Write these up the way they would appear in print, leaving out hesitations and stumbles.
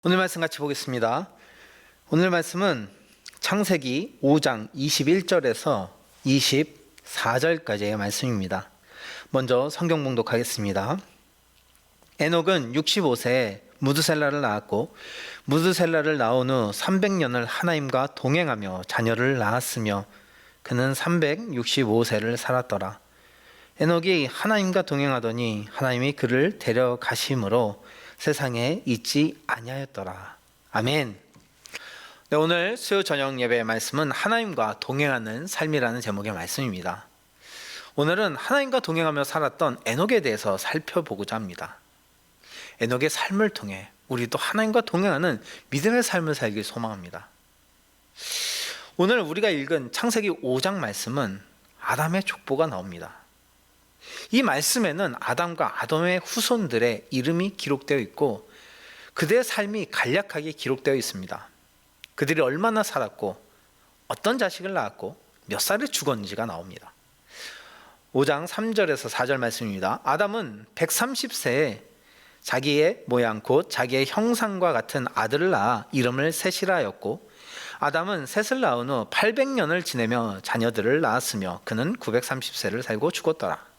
오늘 말씀 같이 보겠습니다. 오늘 말씀은 창세기 5장 21절에서 24절까지의 말씀입니다. 먼저 성경 봉독하겠습니다. 에녹은 65세에 무드셀라를 낳았고 무드셀라를 낳은 후 300년을 하나님과 동행하며 자녀를 낳았으며 그는 365세를 살았더라. 에녹이 하나님과 동행하더니 하나님이 그를 데려가심으로 세상에 있지 아니하였더라. 아멘. 네, 오늘 수요 저녁 예배의 말씀은 하나님과 동행하는 삶이라는 제목의 말씀입니다. 오늘은 하나님과 동행하며 살았던 에녹에 대해서 살펴보고자 합니다. 에녹의 삶을 통해 우리도 하나님과 동행하는 믿음의 삶을 살길 소망합니다. 오늘 우리가 읽은 창세기 5장 말씀은 아담의 족보가 나옵니다. 이 말씀에는 아담과 아담의 후손들의 이름이 기록되어 있고 그들의 삶이 간략하게 기록되어 있습니다. 그들이 얼마나 살았고 어떤 자식을 낳았고 몇 살에 죽었는지가 나옵니다. 5장 3절에서 4절 말씀입니다. 아담은 130세에 자기의 모양 곧 자기의 형상과 같은 아들을 낳아 이름을 셋이라 하였고 아담은 셋을 낳은 후 800년을 지내며 자녀들을 낳았으며 그는 930세를 살고 죽었더라.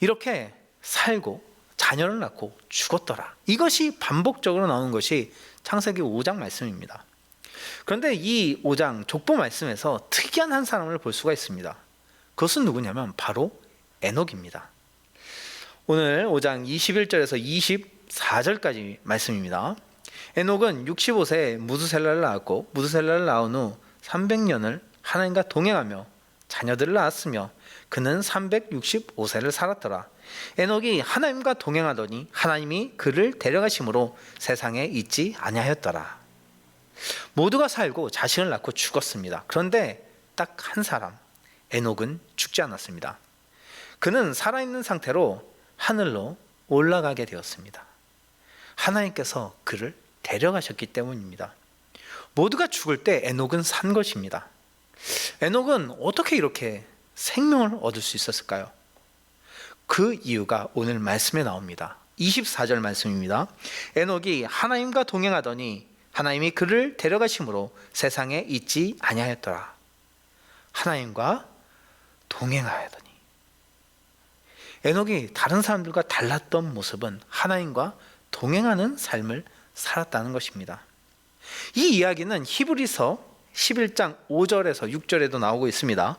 이렇게 살고 자녀를 낳고 죽었더라. 이것이 반복적으로 나오는 것이 창세기 5장 말씀입니다. 그런데 이 5장 족보 말씀에서 특이한 한 사람을 볼 수가 있습니다. 그것은 누구냐면 바로 에녹입니다. 오늘 5장 21절에서 24절까지 말씀입니다. 에녹은 65세에 무드셀라를 낳았고 무드셀라를 낳은 후 300년을 하나님과 동행하며 자녀들을 낳았으며 그는 365세를 살았더라. 에녹이 하나님과 동행하더니 하나님이 그를 데려가심으로 세상에 있지 아니하였더라. 모두가 살고 자식을 낳고 죽었습니다. 그런데 딱 한 사람, 에녹은 죽지 않았습니다. 그는 살아있는 상태로 하늘로 올라가게 되었습니다. 하나님께서 그를 데려가셨기 때문입니다. 모두가 죽을 때 에녹은 산 것입니다. 에녹은 어떻게 이렇게 생명을 얻을 수 있었을까요? 그 이유가 오늘 말씀에 나옵니다. 24절 말씀입니다. 에녹이 하나님과 동행하더니 하나님이 그를 데려가심으로 세상에 있지 아니하였더라. 하나님과 동행하더니 에녹이 다른 사람들과 달랐던 모습은 하나님과 동행하는 삶을 살았다는 것입니다. 이 이야기는 히브리서 11장 5절에서 6절에도 나오고 있습니다.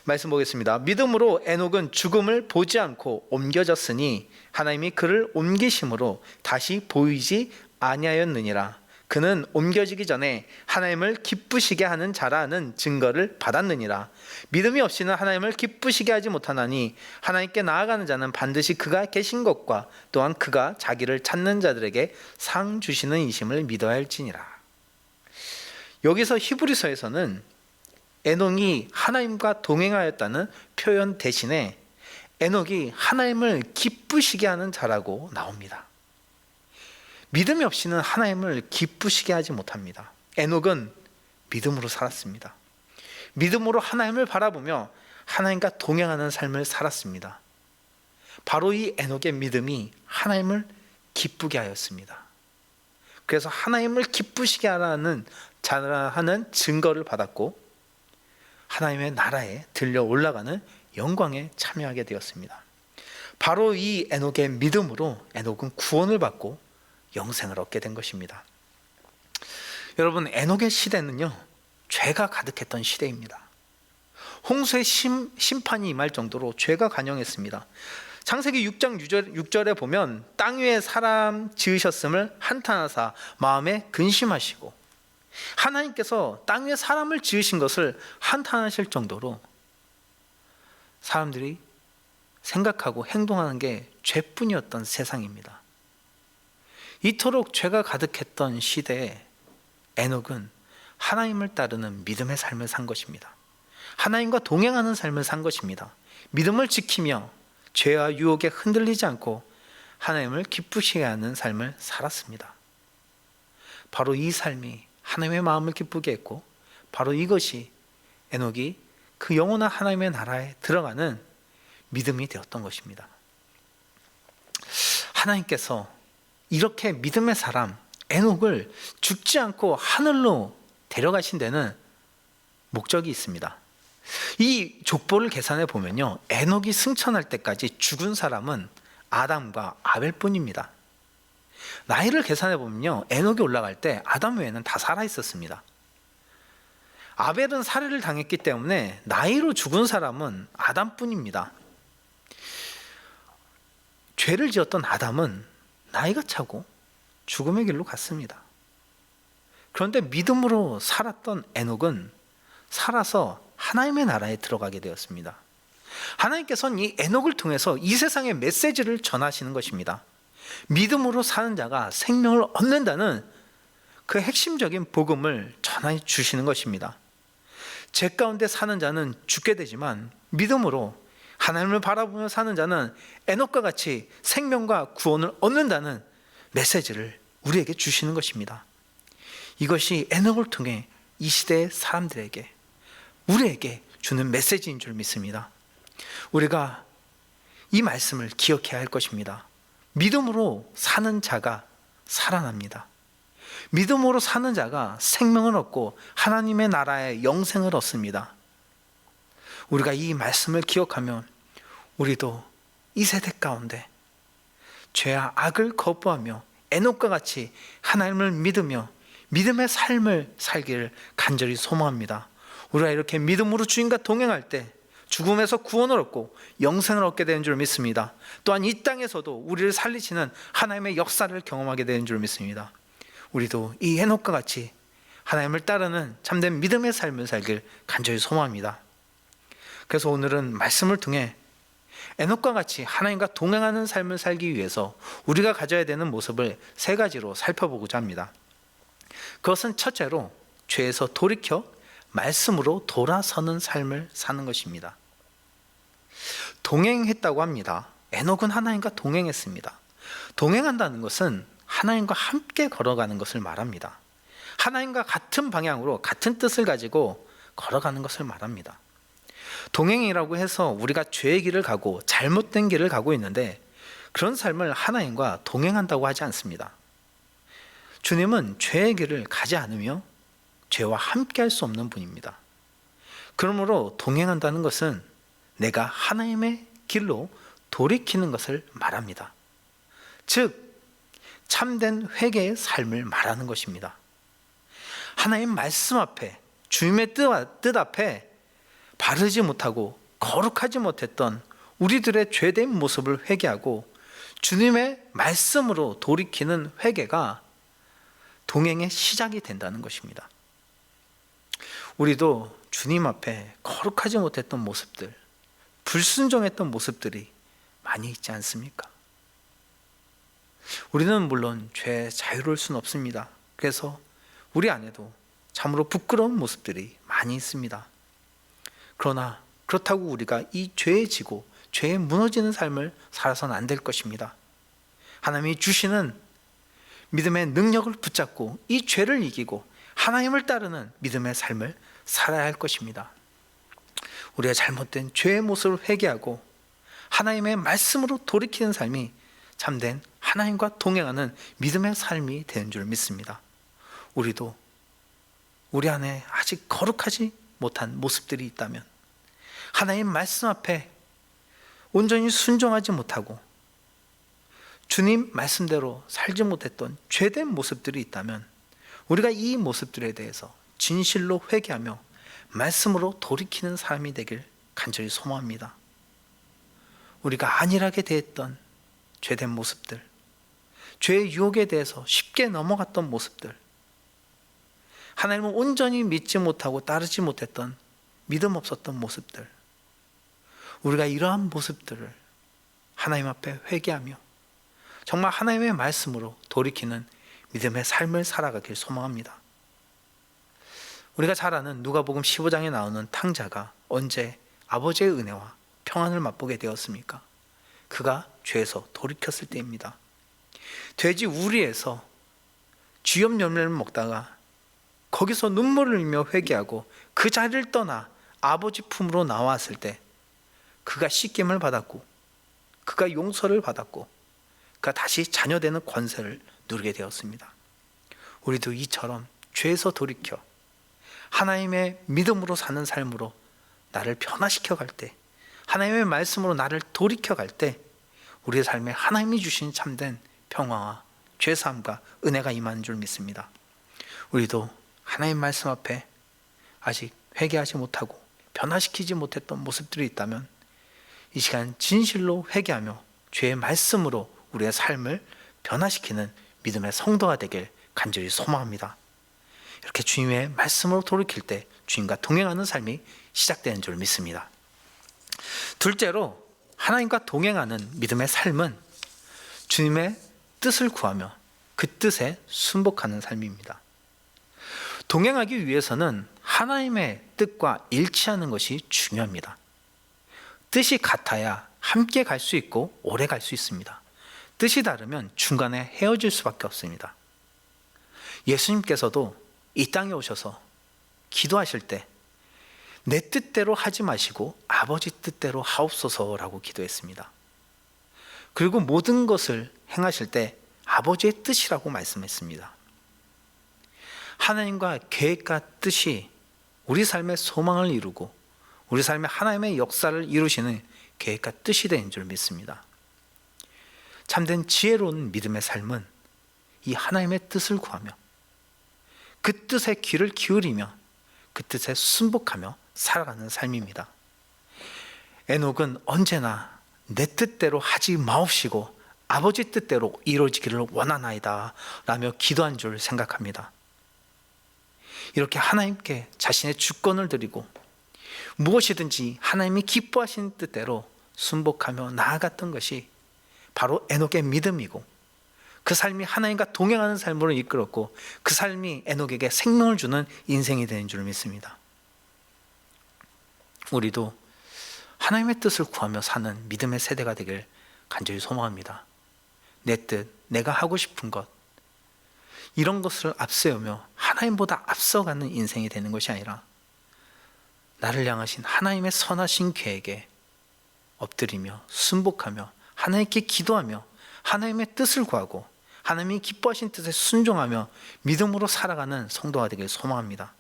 말씀 보겠습니다. 믿음으로 에녹은 죽음을 보지 않고 옮겨졌으니 하나님이 그를 옮기심으로 다시 보이지 아니하였느니라. 그는 옮겨지기 전에 하나님을 기쁘시게 하는 자라는 증거를 받았느니라. 믿음이 없이는 하나님을 기쁘시게 하지 못하나니 하나님께 나아가는 자는 반드시 그가 계신 것과 또한 그가 자기를 찾는 자들에게 상 주시는 이심을 믿어야 할지니라. 여기서 히브리서에서는 에녹이 하나님과 동행하였다는 표현 대신에 에녹이 하나님을 기쁘시게 하는 자라고 나옵니다. 믿음이 없이는 하나님을 기쁘시게 하지 못합니다. 에녹은 믿음으로 살았습니다. 믿음으로 하나님을 바라보며 하나님과 동행하는 삶을 살았습니다. 바로 이 에녹의 믿음이 하나님을 기쁘게 하였습니다. 그래서 하나님을 기쁘시게 하는 증거를 받았고 하나님의 나라에 들려 올라가는 영광에 참여하게 되었습니다. 바로 이 에녹의 믿음으로 에녹은 구원을 받고 영생을 얻게 된 것입니다. 여러분, 에녹의 시대는요, 죄가 가득했던 시대입니다. 홍수의 심판이 임할 정도로 죄가 간영했습니다. 창세기 6장 6절에 보면 땅 위에 사람 지으셨음을 한탄하사 마음에 근심하시고 하나님께서 땅 위에 사람을 지으신 것을 한탄하실 정도로 사람들이 생각하고 행동하는 게 죄뿐이었던 세상입니다. 이토록 죄가 가득했던 시대에 에녹은 하나님을 따르는 믿음의 삶을 산 것입니다. 하나님과 동행하는 삶을 산 것입니다. 믿음을 지키며 죄와 유혹에 흔들리지 않고 하나님을 기쁘시게 하는 삶을 살았습니다. 바로 이 삶이 하나님의 마음을 기쁘게 했고 바로 이것이 에녹이 그 영원한 하나님의 나라에 들어가는 믿음이 되었던 것입니다. 하나님께서 이렇게 믿음의 사람, 에녹을 죽지 않고 하늘로 데려가신 데는 목적이 있습니다. 이 족보를 계산해 보면요, 에녹이 승천할 때까지 죽은 사람은 아담과 아벨뿐입니다. 나이를 계산해 보면요, 에녹이 올라갈 때 아담 외에는 다 살아 있었습니다. 아벨은 살해를 당했기 때문에 나이로 죽은 사람은 아담뿐입니다. 죄를 지었던 아담은 나이가 차고 죽음의 길로 갔습니다. 그런데 믿음으로 살았던 에녹은 살아서 하나님의 나라에 들어가게 되었습니다. 하나님께서는 이 에녹을 통해서 이 세상의 메시지를 전하시는 것입니다. 믿음으로 사는 자가 생명을 얻는다는 그 핵심적인 복음을 전해 주시는 것입니다. 죄 가운데 사는 자는 죽게 되지만 믿음으로 하나님을 바라보며 사는 자는 에녹과 같이 생명과 구원을 얻는다는 메시지를 우리에게 주시는 것입니다. 이것이 에녹을 통해 이 시대의 사람들에게, 우리에게 주는 메시지인 줄 믿습니다. 우리가 이 말씀을 기억해야 할 것입니다. 믿음으로 사는 자가 살아납니다. 믿음으로 사는 자가 생명을 얻고 하나님의 나라의 영생을 얻습니다. 우리가 이 말씀을 기억하면 우리도 이 세대 가운데 죄와 악을 거부하며 에녹과 같이 하나님을 믿으며 믿음의 삶을 살기를 간절히 소망합니다. 우리가 이렇게 믿음으로 주님과 동행할 때 죽음에서 구원을 얻고 영생을 얻게 되는 줄 믿습니다. 또한 이 땅에서도 우리를 살리시는 하나님의 역사를 경험하게 되는 줄 믿습니다. 우리도 이 에녹과 같이 하나님을 따르는 참된 믿음의 삶을 살길 간절히 소망합니다. 그래서 오늘은 말씀을 통해 에녹과 같이 하나님과 동행하는 삶을 살기 위해서 우리가 가져야 되는 모습을 세 가지로 살펴보고자 합니다. 그것은 첫째로 죄에서 돌이켜 말씀으로 돌아서는 삶을 사는 것입니다. 동행했다고 합니다. 에녹은 하나님과 동행했습니다. 동행한다는 것은 하나님과 함께 걸어가는 것을 말합니다. 하나님과 같은 방향으로 같은 뜻을 가지고 걸어가는 것을 말합니다. 동행이라고 해서 우리가 죄의 길을 가고 잘못된 길을 가고 있는데 그런 삶을 하나님과 동행한다고 하지 않습니다. 주님은 죄의 길을 가지 않으며 죄와 함께 할 수 없는 분입니다. 그러므로 동행한다는 것은 내가 하나님의 길로 돌이키는 것을 말합니다. 즉 참된 회개의 삶을 말하는 것입니다. 하나님 말씀 앞에, 주님의 뜻 앞에 바르지 못하고 거룩하지 못했던 우리들의 죄된 모습을 회개하고 주님의 말씀으로 돌이키는 회개가 동행의 시작이 된다는 것입니다. 우리도 주님 앞에 거룩하지 못했던 모습들, 불순종했던 모습들이 많이 있지 않습니까? 우리는 물론 죄에 자유로울 수는 없습니다. 그래서 우리 안에도 참으로 부끄러운 모습들이 많이 있습니다. 그러나 그렇다고 우리가 이 죄에 지고 죄에 무너지는 삶을 살아서는 안 될 것입니다. 하나님이 주시는 믿음의 능력을 붙잡고 이 죄를 이기고 하나님을 따르는 믿음의 삶을 살아야 할 것입니다. 우리가 잘못된 죄의 모습을 회개하고 하나님의 말씀으로 돌이키는 삶이 참된 하나님과 동행하는 믿음의 삶이 되는 줄 믿습니다. 우리도 우리 안에 아직 거룩하지 못한 모습들이 있다면, 하나님 말씀 앞에 온전히 순종하지 못하고 주님 말씀대로 살지 못했던 죄된 모습들이 있다면 우리가 이 모습들에 대해서 진실로 회개하며 말씀으로 돌이키는 삶이 되길 간절히 소망합니다. 우리가 안일하게 대했던 죄된 모습들, 죄의 유혹에 대해서 쉽게 넘어갔던 모습들, 하나님을 온전히 믿지 못하고 따르지 못했던 믿음 없었던 모습들, 우리가 이러한 모습들을 하나님 앞에 회개하며 정말 하나님의 말씀으로 돌이키는 믿음의 삶을 살아가길 소망합니다. 우리가 잘 아는 누가복음 15장에 나오는 탕자가 언제 아버지의 은혜와 평안을 맛보게 되었습니까? 그가 죄에서 돌이켰을 때입니다. 돼지 우리에서 쥐염 열매를 먹다가 거기서 눈물을 흘리며 회개하고 그 자리를 떠나 아버지 품으로 나왔을 때 그가 씻김을 받았고 그가 용서를 받았고 그가 다시 자녀되는 권세를 누리게 되었습니다. 우리도 이처럼 죄에서 돌이켜 하나님의 믿음으로 사는 삶으로 나를 변화시켜 갈 때, 하나님의 말씀으로 나를 돌이켜 갈 때 우리의 삶에 하나님이 주신 참된 평화와 죄사함과 은혜가 임하는 줄 믿습니다. 우리도 하나님 말씀 앞에 아직 회개하지 못하고 변화시키지 못했던 모습들이 있다면 이 시간 진실로 회개하며 죄의 말씀으로 우리의 삶을 변화시키는 믿음의 성도가 되길 간절히 소망합니다. 이렇게 주님의 말씀으로 돌이킬 때 주님과 동행하는 삶이 시작되는 줄 믿습니다. 둘째로, 하나님과 동행하는 믿음의 삶은 주님의 뜻을 구하며 그 뜻에 순복하는 삶입니다. 동행하기 위해서는 하나님의 뜻과 일치하는 것이 중요합니다. 뜻이 같아야 함께 갈 수 있고 오래 갈 수 있습니다. 뜻이 다르면 중간에 헤어질 수밖에 없습니다. 예수님께서도 이 땅에 오셔서 기도하실 때 내 뜻대로 하지 마시고 아버지 뜻대로 하옵소서라고 기도했습니다. 그리고 모든 것을 행하실 때 아버지의 뜻이라고 말씀했습니다. 하나님과 계획과 뜻이 우리 삶의 소망을 이루고 우리 삶의 하나님의 역사를 이루시는 계획과 뜻이 되는 줄 믿습니다. 참된 지혜로운 믿음의 삶은 이 하나님의 뜻을 구하며 그 뜻에 귀를 기울이며 그 뜻에 순복하며 살아가는 삶입니다. 에녹은 언제나 내 뜻대로 하지 마옵시고 아버지 뜻대로 이루어지기를 원하나이다 라며 기도한 줄 생각합니다. 이렇게 하나님께 자신의 주권을 드리고 무엇이든지 하나님이 기뻐하시는 뜻대로 순복하며 나아갔던 것이 바로 에녹의 믿음이고, 그 삶이 하나님과 동행하는 삶으로 이끌었고 그 삶이 에녹에게 생명을 주는 인생이 되는 줄 믿습니다. 우리도 하나님의 뜻을 구하며 사는 믿음의 세대가 되길 간절히 소망합니다. 내 뜻, 내가 하고 싶은 것, 이런 것을 앞세우며 하나님보다 앞서가는 인생이 되는 것이 아니라 나를 향하신 하나님의 선하신 계획에 엎드리며 순복하며 하나님께 기도하며 하나님의 뜻을 구하고 하나님이 기뻐하신 뜻에 순종하며 믿음으로 살아가는 성도가 되길 소망합니다.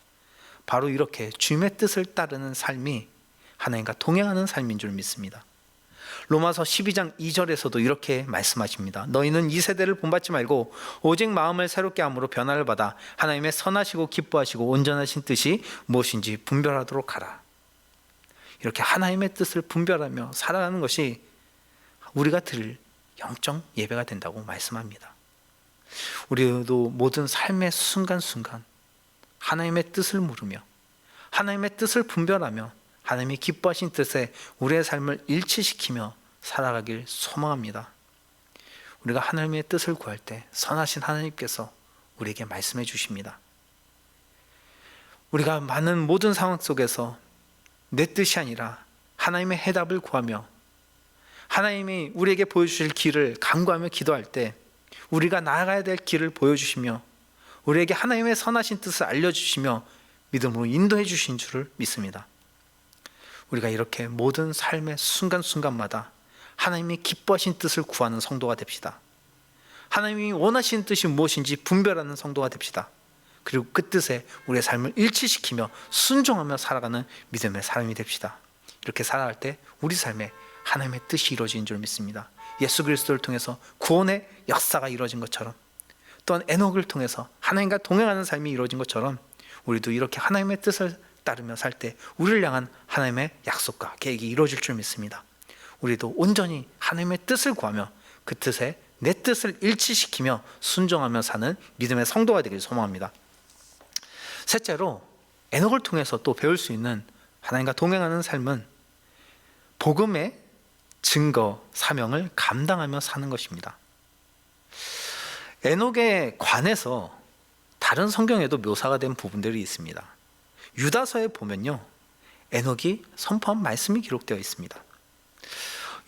바로 이렇게 주님의 뜻을 따르는 삶이 하나님과 동행하는 삶인 줄 믿습니다. 로마서 12장 2절에서도 이렇게 말씀하십니다. 너희는 이 세대를 본받지 말고 오직 마음을 새롭게 함으로 변화를 받아 하나님의 선하시고 기뻐하시고 온전하신 뜻이 무엇인지 분별하도록 하라. 이렇게 하나님의 뜻을 분별하며 살아가는 것이 우리가 드릴 영적 예배가 된다고 말씀합니다. 우리도 모든 삶의 순간순간 하나님의 뜻을 물으며 하나님의 뜻을 분별하며 하나님이 기뻐하신 뜻에 우리의 삶을 일치시키며 살아가길 소망합니다. 우리가 하나님의 뜻을 구할 때 선하신 하나님께서 우리에게 말씀해 주십니다. 우리가 많은 모든 상황 속에서 내 뜻이 아니라 하나님의 해답을 구하며 하나님이 우리에게 보여주실 길을 간구하며 기도할 때 우리가 나아가야 될 길을 보여주시며 우리에게 하나님의 선하신 뜻을 알려주시며 믿음으로 인도해 주신 줄을 믿습니다. 우리가 이렇게 모든 삶의 순간순간마다 하나님이 기뻐하신 뜻을 구하는 성도가 됩시다. 하나님이 원하시는 뜻이 무엇인지 분별하는 성도가 됩시다. 그리고 그 뜻에 우리의 삶을 일치시키며 순종하며 살아가는 믿음의 사람이 됩시다. 이렇게 살아갈 때 우리 삶에 하나님의 뜻이 이루어진 줄 믿습니다. 예수 그리스도를 통해서 구원의 역사가 이루어진 것처럼, 또한 에녹을 통해서 하나님과 동행하는 삶이 이루어진 것처럼 우리도 이렇게 하나님의 뜻을 따르며 살 때 우리를 향한 하나님의 약속과 계획이 이루어질 줄 믿습니다. 우리도 온전히 하나님의 뜻을 구하며 그 뜻에 내 뜻을 일치시키며 순종하며 사는 믿음의 성도가 되길 소망합니다. 셋째로, 에녹을 통해서 또 배울 수 있는 하나님과 동행하는 삶은 복음의 증거, 사명을 감당하며 사는 것입니다. 에녹에 관해서 다른 성경에도 묘사가 된 부분들이 있습니다. 유다서에 보면요, 에녹이 선포한 말씀이 기록되어 있습니다.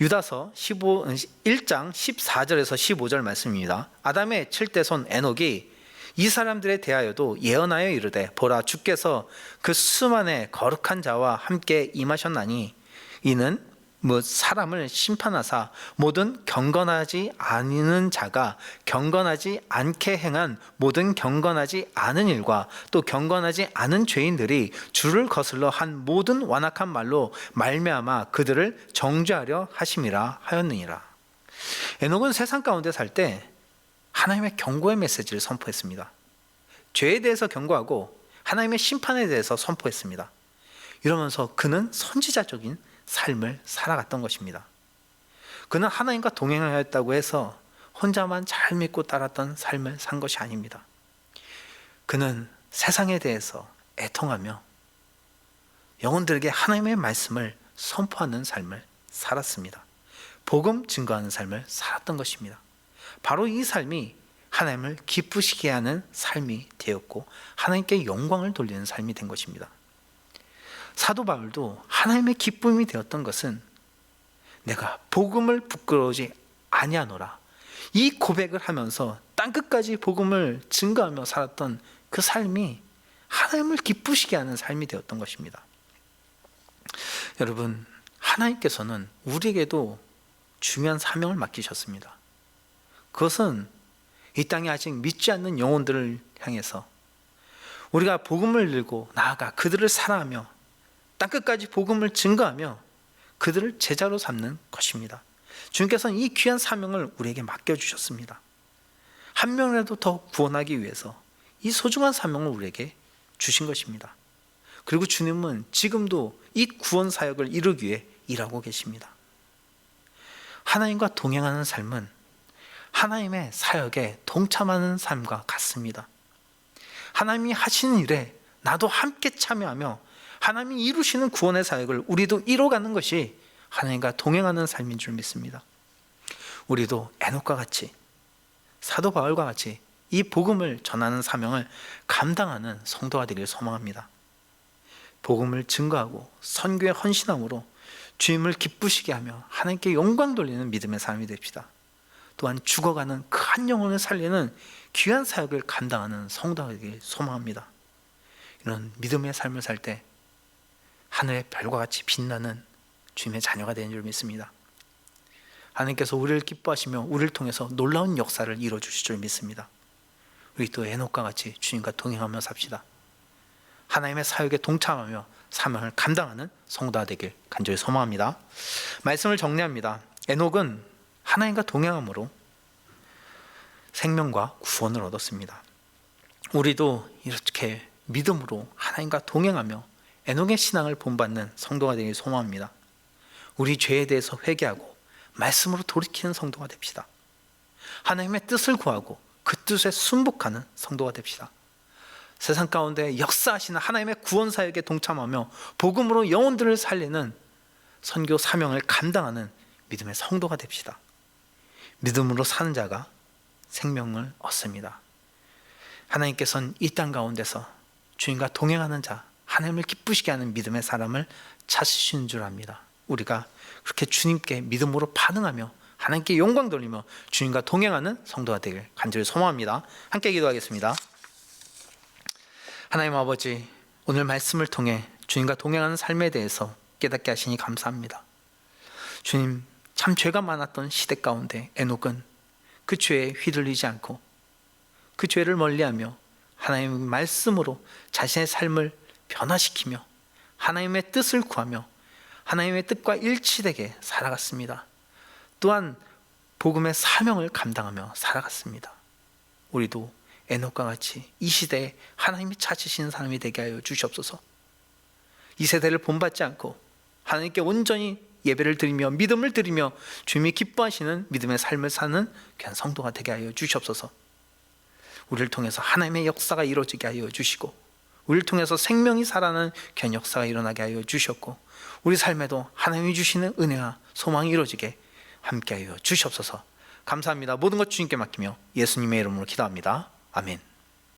유다서 1장 14절에서 15절 말씀입니다. 아담의 7대손 에녹이 이 사람들에 대하여도 예언하여 이르되, 보라, 주께서 그 수만의 거룩한 자와 함께 임하셨나니 이는 사람을 심판하사 모든 경건하지 않은 자가 경건하지 않게 행한 모든 경건하지 않은 일과 또 경건하지 않은 죄인들이 주를 거슬러 한 모든 완악한 말로 말미암아 그들을 정죄하려 하심이라 하였느니라. 에녹은 세상 가운데 살 때 하나님의 경고의 메시지를 선포했습니다. 죄에 대해서 경고하고 하나님의 심판에 대해서 선포했습니다. 이러면서 그는 선지자적인 삶을 살아갔던 것입니다. 그는 하나님과 동행하였다고 해서 혼자만 잘 믿고 따랐던 삶을 산 것이 아닙니다. 그는 세상에 대해서 애통하며 영혼들에게 하나님의 말씀을 선포하는 삶을 살았습니다. 복음 증거하는 삶을 살았던 것입니다. 바로 이 삶이 하나님을 기쁘시게 하는 삶이 되었고 하나님께 영광을 돌리는 삶이 된 것입니다. 사도 바울도 하나님의 기쁨이 되었던 것은 내가 복음을 부끄러우지 아니하노라, 이 고백을 하면서 땅끝까지 복음을 증거하며 살았던 그 삶이 하나님을 기쁘시게 하는 삶이 되었던 것입니다. 여러분, 하나님께서는 우리에게도 중요한 사명을 맡기셨습니다. 그것은 이 땅에 아직 믿지 않는 영혼들을 향해서 우리가 복음을 들고 나아가 그들을 사랑하며 땅끝까지 복음을 증거하며 그들을 제자로 삼는 것입니다. 주님께서는 이 귀한 사명을 우리에게 맡겨주셨습니다. 한 명이라도 더 구원하기 위해서 이 소중한 사명을 우리에게 주신 것입니다. 그리고 주님은 지금도 이 구원 사역을 이루기 위해 일하고 계십니다. 하나님과 동행하는 삶은 하나님의 사역에 동참하는 삶과 같습니다. 하나님이 하시는 일에 나도 함께 참여하며 하나님이 이루시는 구원의 사역을 우리도 이뤄가는 것이 하나님과 동행하는 삶인 줄 믿습니다. 우리도 에녹과 같이, 사도 바울과 같이 이 복음을 전하는 사명을 감당하는 성도가 되길 소망합니다. 복음을 증거하고 선교에 헌신함으로 주님을 기쁘시게 하며 하나님께 영광 돌리는 믿음의 삶이 됩시다. 또한 죽어가는 그 한 영혼을 살리는 귀한 사역을 감당하는 성도가 되길 소망합니다. 이런 믿음의 삶을 살 때 하늘의 별과 같이 빛나는 주님의 자녀가 되는 줄 믿습니다. 하나님께서 우리를 기뻐하시며 우리를 통해서 놀라운 역사를 이루어주실 줄 믿습니다. 우리 또 에녹과 같이 주님과 동행하며 삽시다. 하나님의 사역에 동참하며 사명을 감당하는 성도가 되길 간절히 소망합니다. 말씀을 정리합니다. 에녹은 하나님과 동행함으로 생명과 구원을 얻었습니다. 우리도 이렇게 믿음으로 하나님과 동행하며 에녹의 신앙을 본받는 성도가 되길 소망합니다. 우리 죄에 대해서 회개하고 말씀으로 돌이키는 성도가 됩시다. 하나님의 뜻을 구하고 그 뜻에 순복하는 성도가 됩시다. 세상 가운데 역사하시는 하나님의 구원 사역에 동참하며 복음으로 영혼들을 살리는 선교 사명을 감당하는 믿음의 성도가 됩시다. 믿음으로 사는 자가 생명을 얻습니다. 하나님께서는 이 땅 가운데서 주님과 동행하는 자, 하나님을 기쁘시게 하는 믿음의 사람을 찾으시는 줄 압니다. 우리가 그렇게 주님께 믿음으로 반응하며 하나님께 영광 돌리며 주님과 동행하는 성도가 되길 간절히 소망합니다. 함께 기도하겠습니다. 하나님 아버지, 오늘 말씀을 통해 주님과 동행하는 삶에 대해서 깨닫게 하시니 감사합니다. 주님, 참 죄가 많았던 시대 가운데 에녹은 그 죄에 휘둘리지 않고 그 죄를 멀리하며 하나님의 말씀으로 자신의 삶을 변화시키며 하나님의 뜻을 구하며 하나님의 뜻과 일치되게 살아갔습니다. 또한 복음의 사명을 감당하며 살아갔습니다. 우리도 에녹과 같이 이 시대에 하나님이 찾으시는 사람이 되게 하여 주시옵소서. 이 세대를 본받지 않고 하나님께 온전히 예배를 드리며 믿음을 드리며 주님이 기뻐하시는 믿음의 삶을 사는 귀한 성도가 되게 하여 주시옵소서. 우리를 통해서 하나님의 역사가 이루어지게 하여 주시고 우리를 통해서 생명이 살아나는 귀한 역사가 일어나게 하여 주셨고 우리 삶에도 하나님이 주시는 은혜와 소망이 이루어지게 함께 하여 주시옵소서. 감사합니다. 모든 것 주님께 맡기며 예수님의 이름으로 기도합니다. 아멘.